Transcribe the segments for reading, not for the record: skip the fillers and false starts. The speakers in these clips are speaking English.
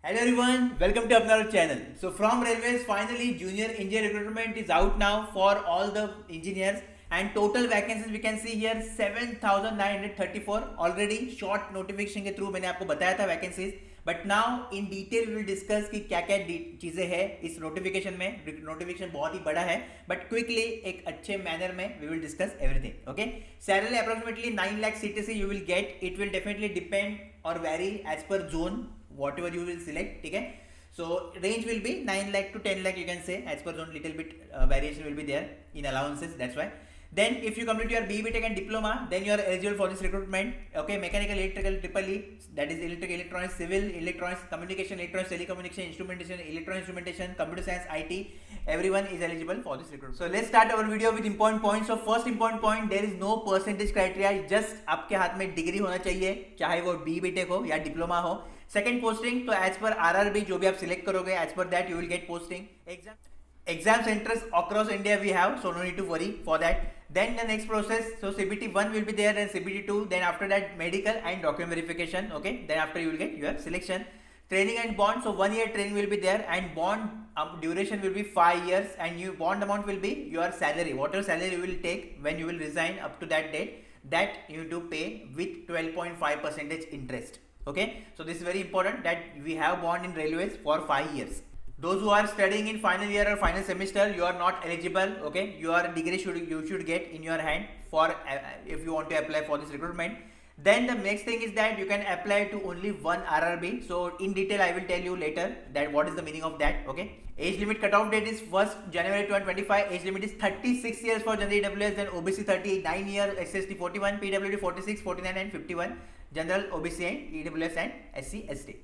Hello everyone, welcome to our channel. So from Railways, finally junior engineer recruitment is out now for all the engineers, and total vacancies we can see here 7,934 already short notification के through मैंने आपको बताया था vacancies. But now in detail we will discuss कि क्या क्या चीज़ें हैं इस notification में. Notification बहुत ही बड़ा है, but quickly एक अच्छे manner में we will discuss everything. Okay, salary approximately 9 lakh CTC you will get. It will definitely depend or vary as per zone whatever you will select. ठीक है, so range will be 9 lakh to 10 lakh you can say, as per zone little bit variation will be there in allowances, that's why. Then if you complete your BE Tech and diploma, then you are eligible for this recruitment. Okay, mechanical, electrical, triple E, that is electrical, electronics, civil, electronics, communication, electronics, telecommunication, instrumentation, electronic instrumentation, computer science, IT, everyone is eligible for this recruitment. So let's start our video with important points. So first important point, there is no percentage criteria, just आपके हाथ में degree होना चाहिए, चाहे वो BE Tech हो या diploma हो. सेकेंड पोस्टिंग तो एज पर आरआरबी जो भी आप सिलेक्ट करोगे एज पर that you will get posting. Exam centres across India we have, so no need to worry for that. Then the next process, so CBT 1 will be there, then CBT 2, then after that medical and document verification. Okay, then after you will get your selection. Training and bond, so 1 year training will be there, and bond duration will be 5 years, and you bond amount will be your salary, whatever salary you will take when you will resign up to that date, that you need to pay with 12.5% interest. Okay, so this is very important that we have bond in railways for 5 years. Those who are studying in final year or final semester, you are not eligible. Okay, your degree you should get in your hand for if you want to apply for this recruitment. Then the next thing is that you can apply to only one RRB. So in detail I will tell you later that what is the meaning of that. Okay, age limit cutoff date is 1st January 2025. Age limit is 36 years for general EWS, then OBC 39 years, SST 41, PWD 46, 49 and 51, general OBC and EWS and SC ST.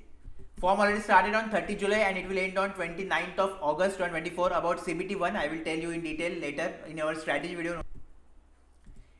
Form already started on 30 July and it will end on 29th of August 2024. About CBT 1 I will tell you in detail later in our strategy video.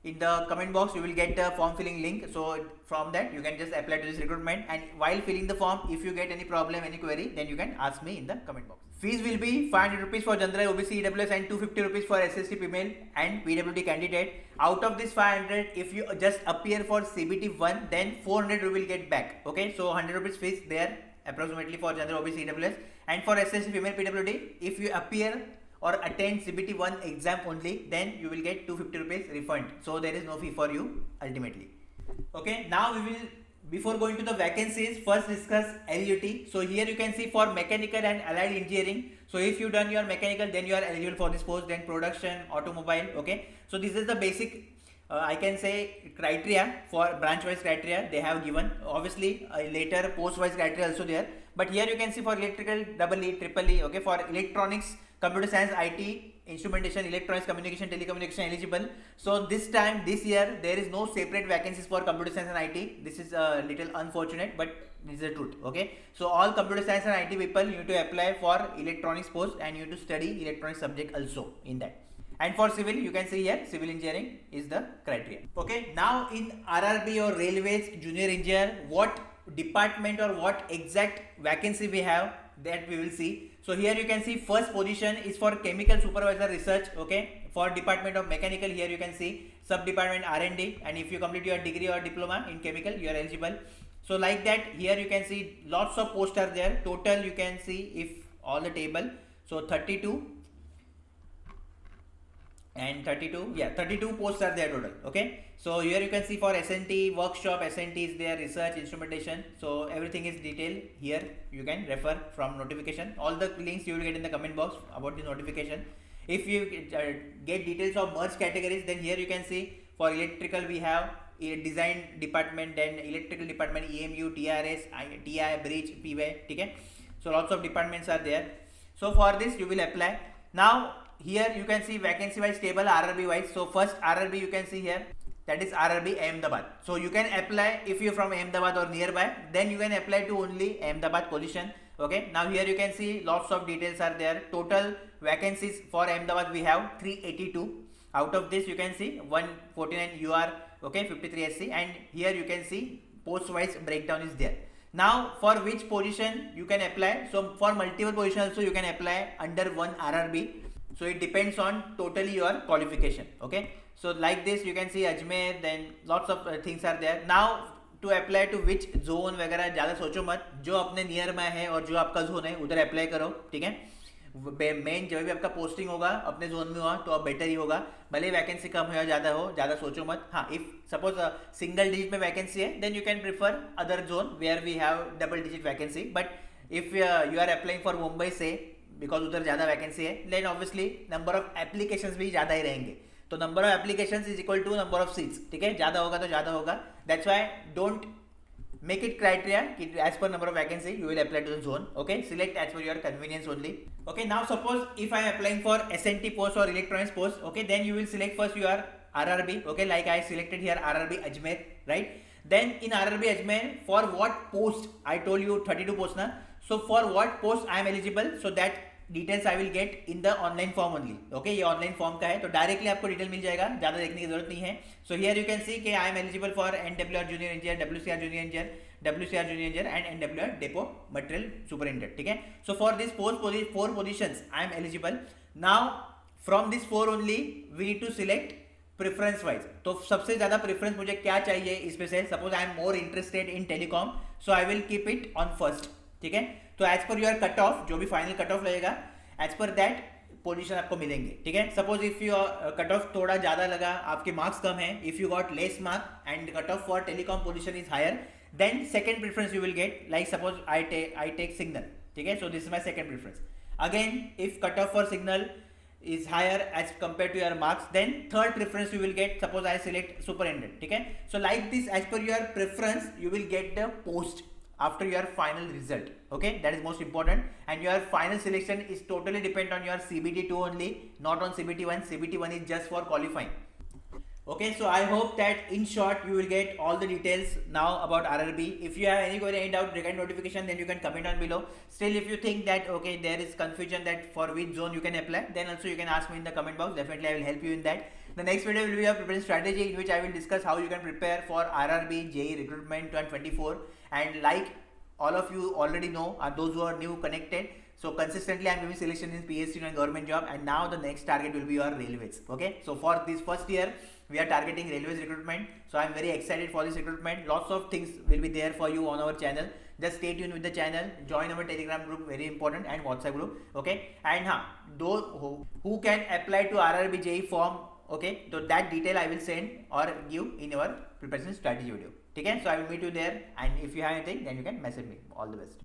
In the comment box you will get the form filling link, so from that you can just apply to this recruitment, and while filling the form if you get any problem, any query, then you can ask me in the comment box. Fees will be 500 rupees for general OBC EWS and 250 rupees for SST female and PWD candidate. Out of this 500, if you just appear for CBT 1, then 400 you will get back. Okay, so 100 rupees fees there approximately for general OBC EWS, and for SST female PWD if you appear or attend CBT 1 exam only, then you will get 250 rupees refund, so there is no fee for you ultimately. Okay, now we will, before going to the vacancies, first discuss LUT. So here you can see for mechanical and allied engineering, so if you done your mechanical then you are eligible for this post, then production, automobile. Okay, so this is the basic I can say criteria for branch wise criteria they have given. Obviously later post wise criteria also there, but here you can see for electrical double E, triple E. Okay, for electronics, computer science, IT, instrumentation, electronics, communication, telecommunication eligible. So this time, this year, there is no separate vacancies for computer science and IT. This is a little unfortunate, but this is the truth. Okay, so all computer science and IT people, you need to apply for electronics post, and you need to study electronics subject also in that. And for civil, you can see here civil engineering is the criteria. Okay, now in RRB or railways junior engineer, what department or what exact vacancy we have, that we will see. So here you can see first position is for chemical supervisor research. Okay, for department of mechanical, here you can see sub department R&D, and if you complete your degree or diploma in chemical, you are eligible. So like that, here you can see lots of posts are there. Total you can see if all the table, so 32 and 32, yeah, 32 posts are there total. Okay, so here you can see for SNT workshop, SNT is there, research, instrumentation, so everything is detailed here. You can refer from notification. All the links you will get in the comment box about the notification. If you get details of merged categories, then here you can see for electrical we have a design department, then electrical department, EMU, TRS, TI, bridge, PY. Okay, so lots of departments are there. So for this you will apply. Now here you can see vacancy wise table, RRB wise. So first RRB you can see here, that is RRB Ahmedabad. So you can apply if you're from Ahmedabad or nearby, then you can apply to only Ahmedabad position. Okay, now here you can see lots of details are there. Total vacancies for Ahmedabad we have 382. Out of this you can see 149 UR, okay, 53 SC, and here you can see post wise breakdown is there. Now for which position you can apply, so for multiple position also you can apply under one RRB. So it depends on totally your qualification. Okay, so like this you can see Ajmer, then lots of things are there. Now to apply to which zone वगैरह ज़्यादा सोचो मत, जो अपने near में है और जो आपका जोन है उधर अप्लाई करो, ठीक है। मेन जब भी आपका पोस्टिंग होगा अपने जोन में हुआ तो अब बेटर ही होगा, भले वैकेंसी कम हो या ज़्यादा हो, ज़्यादा सोचो मत। हाँ, इफ सपोज सिंगल डिजिट में वैकेंसी है then you can prefer other zone where we have double digit vacancy, but if you are applying for Mumbai से बिकॉज उधर ज़्यादा वैकेंसी है, then obviously number of applications भी ज़्यादा ही रहेंगे, तो number of applications is equal to number of seats, ठीक है, ज़्यादा होगा तो ज़्यादा होगा। That's why don't make it criteria as per number of vacancy you will apply to the zone, okay, select as per your convenience only, okay। Now suppose if I am applying for SNT post or electronics post, okay, then you will select first your RRB, okay, like I selected here RRB Ajmer, right? Then in RRB Ajmer for what post I told you 32 post na, so for what post I am eligible, so that details I will get in the online form only, okay, ये online form का है तो directly आपको detail मिल जाएगा, ज़्यादा देखने की जरूरत नहीं है। So here you can see कि I am eligible for NWR junior engineer, WCR junior engineer, WCR junior engineer and NWR depot material superintendent, ठीक है। So for this four positions I am eligible. Now from this four only we need to select preference wise, तो सबसे ज़्यादा preference मुझे क्या चाहिए इसमें से, suppose I am more interested in telecom, so I will keep it on first, ठीक है। तो as per your cut off, जो भी फाइनल कट ऑफ रहेगा एज पर दैट पोजीशन आपको मिलेंगे, ठीक है। Suppose if you cut off थोड़ा ज़्यादा लगा, आपके मार्क्स कम है, if you got less mark and cut off for telecom position is higher, then second preference you will get, like suppose I take signal, ठीक है, so this is my second preference. Again if cut off for signal is higher as compared to your marks, then third preference you will get, suppose I select superintendent, ठीक है। So like this as per your preference you will get the post after your final result, okay, that is most important, and your final selection is totally depend on your CBT2 only, not on CBT1. CBT1 is just for qualifying, okay। So I hope that in short you will get all the details now about RRB. If you have any query, any doubt regarding notification, then you can comment down below. Still if you think that okay there is confusion that for which zone you can apply, then also you can ask me in the comment box, definitely I will help you in that. The next video will be a preparation strategy in which I will discuss how you can prepare for RRB JEE recruitment 2024, and like all of you already know, those who are new connected, so consistently I am giving selection in PSC and government job, and now the next target will be your railways, okay। So for this first year we are targeting railways recruitment, so I am very excited for this recruitment. Lots of things will be there for you on our channel, just stay tuned with the channel, join our Telegram group, very important, and WhatsApp group, okay। And those who can apply to RRB JEE form, okay, so that detail I will send or give in our preparation strategy video, ठीक है। So I will meet you there, and if you have anything then you can message me. All the best.